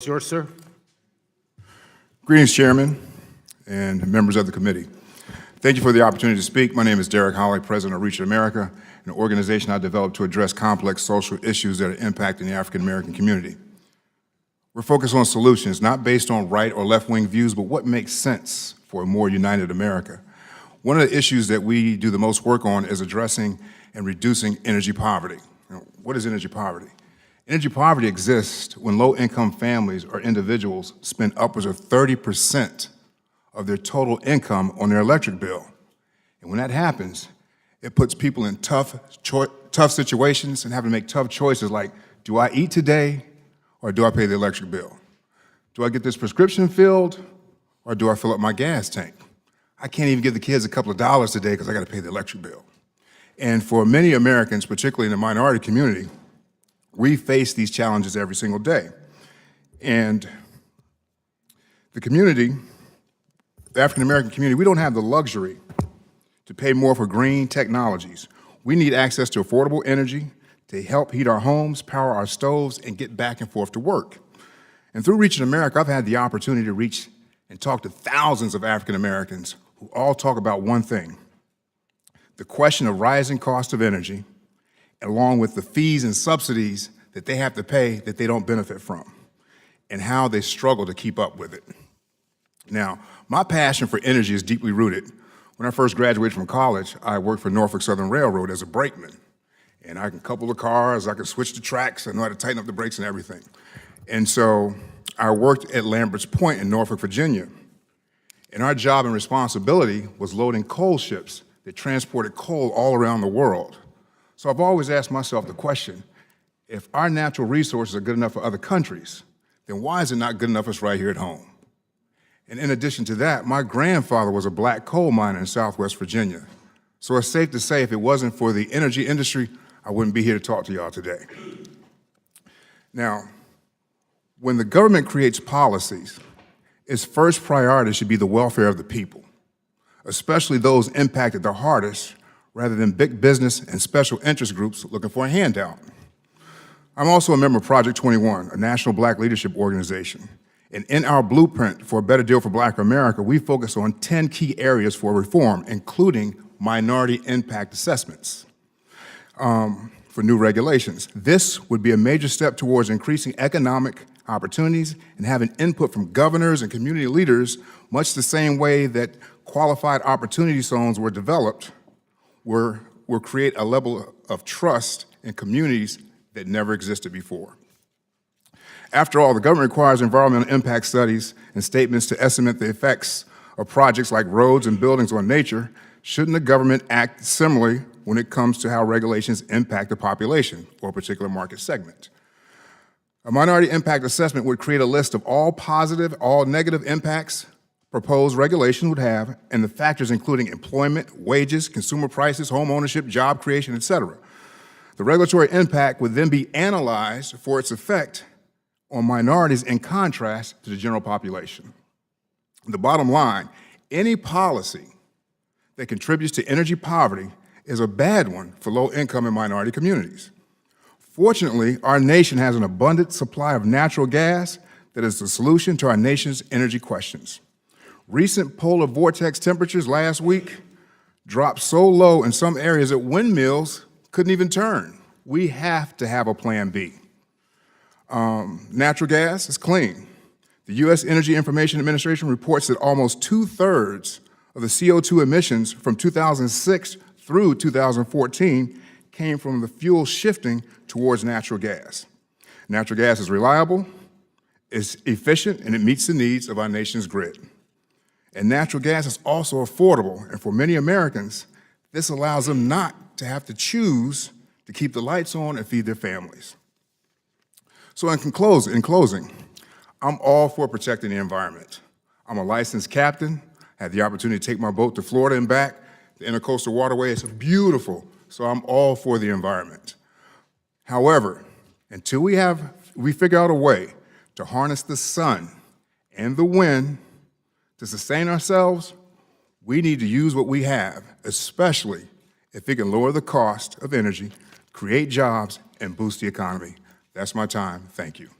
It's yours, sir. Greetings, Chairman and members of the committee. Thank you for the opportunity to speak. My name is Hollie, President of Reach America, an organization I developed to address complex social issues that are impacting the African American community. We're focused on solutions, not based on right or left-wing views, but what makes sense for a more united America. One of the issues that we do the most work on is addressing and reducing energy poverty. What is energy poverty? Energy poverty exists when low-income families or individuals spend upwards of 30% of their total income on their electric bill. And when that happens, it puts people in tough situations and having to make tough choices like, do I eat today or do I pay the electric bill? Do I get this prescription filled or do I fill up my gas tank? I can't even give the kids a couple of dollars today because I got to pay the electric bill. And for many Americans, particularly in the minority community, we face these challenges every single day. And the community, the African American community, we don't have the luxury to pay more for green technologies. We need access to affordable energy to help heat our homes, power our stoves, and get back and forth to work. And through Reaching America, I've had the opportunity to reach and talk to thousands of African Americans who all talk about one thing: the question of rising cost of energy, along with the fees and subsidies that they have to pay that they don't benefit from, and how they struggle to keep up with it. Now, my passion for energy is deeply rooted. When I first graduated from college, I worked for Norfolk Southern Railroad as a brakeman. And I can couple the cars, I can switch the tracks, I know how to tighten up the brakes and everything. And so I worked at Lambert's Point in Norfolk, Virginia. And our job and responsibility was loading coal ships that transported coal all around the world. So I've always asked myself the question, if our natural resources are good enough for other countries, then why is it not good enough for us right here at home? And in addition to that, my grandfather was a black coal miner in Southwest Virginia. So it's safe to say if it wasn't for the energy industry, I wouldn't be here to talk to y'all today. Now, when the government creates policies, its first priority should be the welfare of the people, especially those impacted the hardest, rather than big business and special interest groups looking for a handout. I'm also a member of Project 21, a national black leadership organization. And in our blueprint for a better deal for Black America, we focus on 10 key areas for reform, including minority impact assessments for new regulations. This would be a major step towards increasing economic opportunities and having input from governors and community leaders, much the same way that qualified opportunity zones were developed, will create a level of trust in communities that never existed before. After all, the government requires environmental impact studies and statements to estimate the effects of projects like roads and buildings on nature. Shouldn't the government act similarly when it comes to how regulations impact the population or a particular market segment? A minority impact assessment would create a list of all positive, all negative impacts proposed regulations would have, and the factors including employment, wages, consumer prices, home ownership, job creation, etc. The regulatory impact would then be analyzed for its effect on minorities in contrast to the general population. The bottom line, any policy that contributes to energy poverty is a bad one for low-income and minority communities. Fortunately, our nation has an abundant supply of natural gas that is the solution to our nation's energy questions. Recent polar vortex temperatures last week dropped so low in some areas that windmills couldn't even turn. We have to have a plan B. Natural gas is clean. The U.S. Energy Information Administration reports that almost 2/3 of the CO2 emissions from 2006 through 2014 came from the fuel shifting towards natural gas. Natural gas is reliable, it's efficient, and it meets the needs of our nation's grid. And natural gas is also affordable, and for many Americans, this allows them not to have to choose to keep the lights on and feed their families. So in closing, I'm all for protecting the environment. I'm a licensed captain, had the opportunity to take my boat to Florida and back. The Intercoastal Waterway is beautiful, so I'm all for the environment. However, until we figure out a way to harness the sun and the wind to sustain ourselves, we need to use what we have, especially if it can lower the cost of energy, create jobs, and boost the economy. That's my time. Thank you.